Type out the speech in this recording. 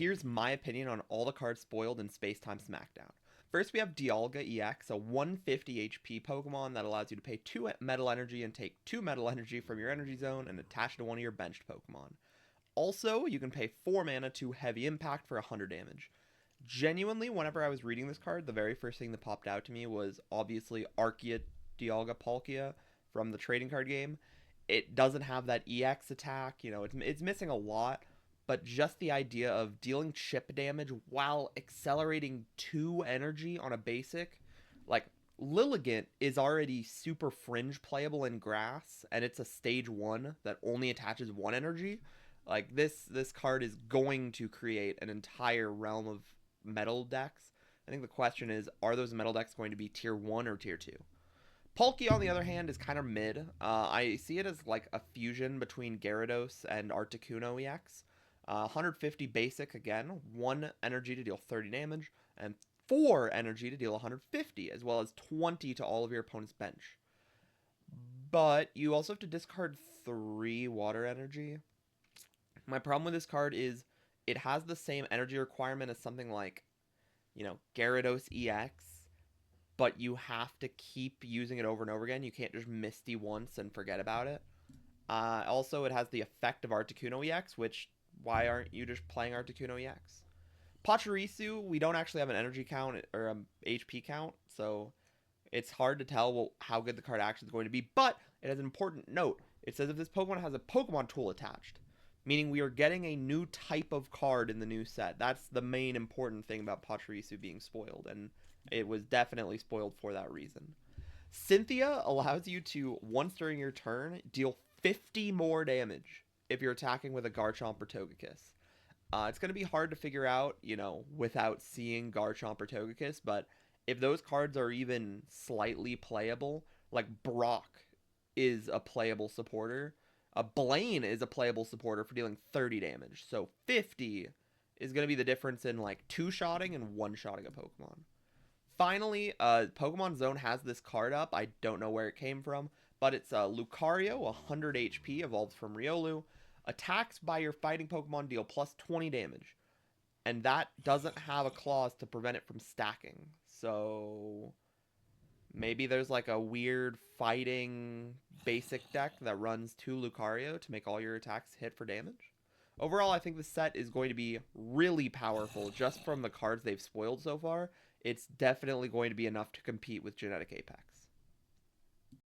here's my opinion on all the cards spoiled in Space Time Smackdown. First, we have Dialga EX, a 150 HP Pokemon that allows you to pay 2 Metal Energy and take 2 Metal Energy from your Energy Zone and attach it to one of your benched Pokemon. Also, you can pay 4 mana to Heavy Impact for 100 damage. Genuinely, whenever I was reading this card, the very first thing that popped out to me was obviously Archea Dialga Palkia from the trading card game. It doesn't have that EX attack, it's missing a lot, but just the idea of dealing chip damage while accelerating 2 energy on a basic, like Lilligant is already super fringe playable in grass, and it's a stage 1 that only attaches 1 energy. Like this card is going to create an entire realm of metal decks. I think the question is, are those metal decks going to be tier 1 or tier 2? Palkia, on the other hand, is kind of mid. I see it as like a fusion between Gyarados and Articuno EX. 150 basic again, 1 energy to deal 30 damage, and 4 energy to deal 150, as well as 20 to all of your opponent's bench. But you also have to discard 3 water energy. My problem with this card is it has the same energy requirement as something like, Gyarados EX, but you have to keep using it over and over again. You can't just Misty once and forget about it. Also, it has the effect of Articuno EX, which, why aren't you just playing Articuno EX? Pachirisu, we don't actually have an energy count or an HP count, so it's hard to tell how good the card actually is going to be, but it has an important note. It says if this Pokemon has a Pokemon tool attached, meaning we are getting a new type of card in the new set. That's the main important thing about Pachirisu being spoiled, and it was definitely spoiled for that reason. Cynthia allows you to, once during your turn, deal 50 more damage if you're attacking with a Garchomp or Togekiss. It's going to be hard to figure out, without seeing Garchomp or Togekiss, but if those cards are even slightly playable, like Brock is a playable supporter, Blaine is a playable supporter for dealing 30 damage, so 50 is going to be the difference in like 2-shotting and 1-shotting a Pokemon. Finally, Pokemon Zone has this card up. I don't know where it came from, but it's Lucario, 100 HP, evolved from Riolu. Attacks by your fighting Pokemon deal plus 20 damage. And that doesn't have a clause to prevent it from stacking. So maybe there's like a weird fighting basic deck that runs 2 Lucario to make all your attacks hit for damage. Overall, I think the set is going to be really powerful just from the cards they've spoiled so far. It's definitely going to be enough to compete with Genetic Apex.